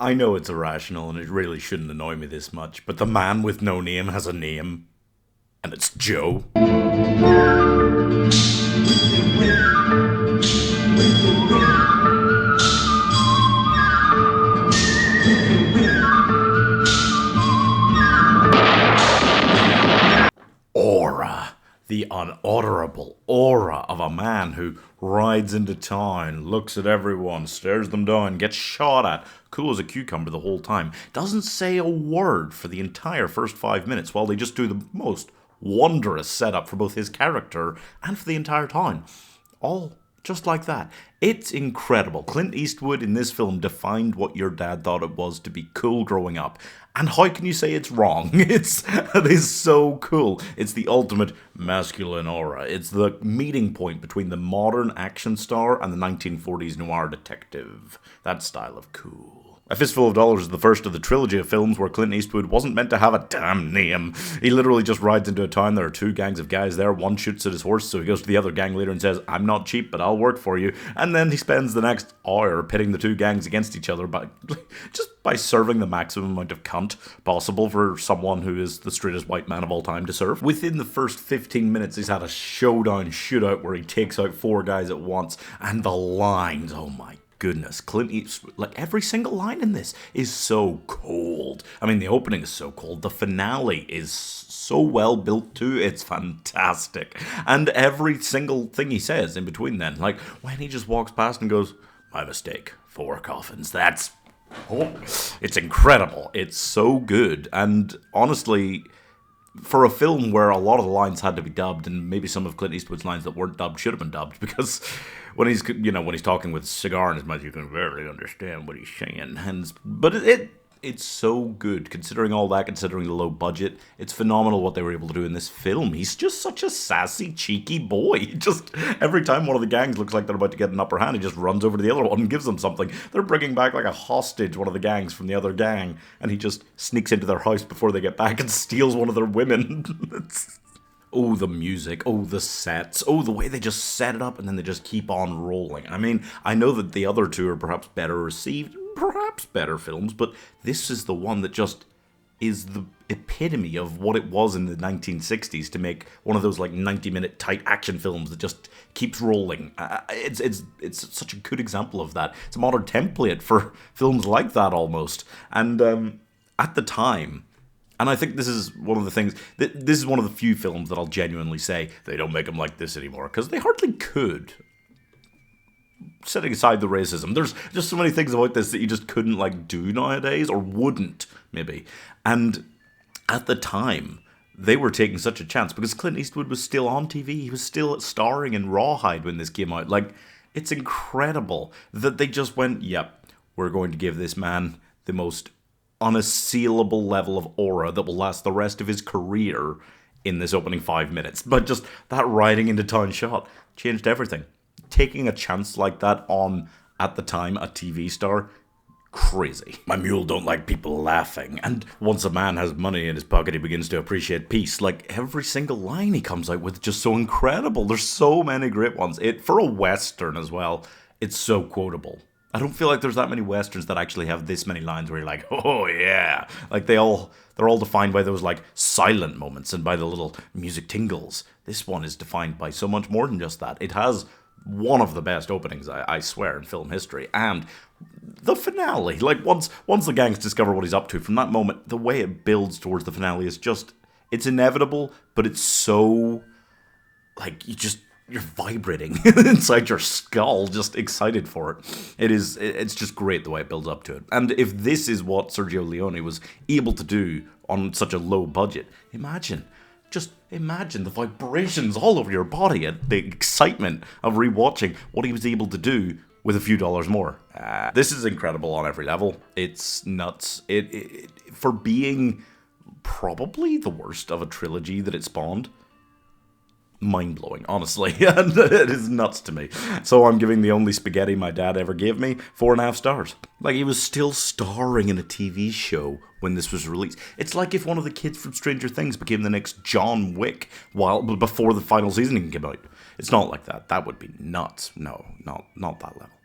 I know it's irrational and it really shouldn't annoy me this much, but the man with no name has a name, and it's Joe. Aura. The unutterable aura of a man who rides into town, looks at everyone, stares them down, gets shot at, cool as a cucumber the whole time, doesn't say a word for the entire first 5 minutes while they just do the most wondrous setup for both his character and for the entire town. All just like that. It's incredible. Clint Eastwood in this film defined what your dad thought it was to be cool growing up. And how can you say it's wrong? It is so cool. It's the ultimate masculine aura. It's the meeting point between the modern action star and the 1940s noir detective. That style of cool. A Fistful of Dollars is the first of the trilogy of films where Clint Eastwood wasn't meant to have a damn name. He literally just rides into a town, there are two gangs of guys there, one shoots at his horse, so he goes to the other gang leader and says, "I'm not cheap, but I'll work for you." And then he spends the next hour pitting the two gangs against each other by serving the maximum amount of cunt possible for someone who is the straightest white man of all time to serve. Within the first 15 minutes, he's had a showdown shootout where he takes out four guys at once, and the lines, oh my goodness, Clint Eastwood, like every single line in this is so cold. I mean, the opening is so cold. The finale is so well built too. It's fantastic. And every single thing he says in between then, like when he just walks past and goes, "My mistake, 4 coffins." It's incredible. It's so good. And honestly, for a film where a lot of the lines had to be dubbed, and maybe some of Clint Eastwood's lines that weren't dubbed should have been dubbed, because when he's talking with a cigar in his mouth, you can barely understand what he's saying. But it's so good, considering all that, considering the low budget. It's phenomenal what they were able to do in this film. He's just such a sassy, cheeky boy. Just every time one of the gangs looks like they're about to get an upper hand, he just runs over to the other one and gives them something. They're bringing back like a hostage, one of the gangs from the other gang, and he just sneaks into their house before they get back and steals one of their women. Oh, the music, oh, the sets, oh, the way they just set it up and then they just keep on rolling. I mean, I know that the other two are perhaps better received, perhaps better films, but this is the one that just is the epitome of what it was in the 1960s to make one of those like 90-minute tight action films that just keeps rolling. It's such a good example of that. It's a modern template for films like that almost. And at the time, and I think this is one of the things, this is one of the few films that I'll genuinely say they don't make them like this anymore, because they hardly could. Setting aside the racism, there's just so many things about this that you just couldn't like do nowadays, or wouldn't, maybe. And at the time, they were taking such a chance, because Clint Eastwood was still on TV, he was still starring in Rawhide when this came out. Like, it's incredible that they just went, yep, we're going to give this man the most unassailable level of aura that will last the rest of his career in this opening 5 minutes. But just that riding into town shot changed everything. Taking a chance like that on, at the time, a TV star, crazy. My mule don't like people laughing. And once a man has money in his pocket, he begins to appreciate peace. Like, every single line he comes out with just so incredible. There's so many great ones. For a Western as well, it's so quotable. I don't feel like there's that many Westerns that actually have this many lines where you're like, oh yeah. Like they're all defined by those like silent moments and by the little music tingles. This one is defined by so much more than just that. It has one of the best openings, I swear, in film history. And the finale, like once the gangs discover what he's up to, from that moment, the way it builds towards the finale is just, it's inevitable, but it's so, like, you're vibrating inside your skull, just excited for it. It's just great the way it builds up to it. And if this is what Sergio Leone was able to do on such a low budget, imagine the vibrations all over your body and the excitement of rewatching what he was able to do with a few dollars more. This is incredible on every level. It's nuts. For being probably the worst of a trilogy that it spawned, mind-blowing, honestly. And it is nuts to me. So I'm giving the only spaghetti my dad ever gave me 4.5 stars. Like, he was still starring in a TV show when this was released. It's like if one of the kids from Stranger Things became the next John Wick before the final season even came out. It's not like that. That would be nuts. No, not that level.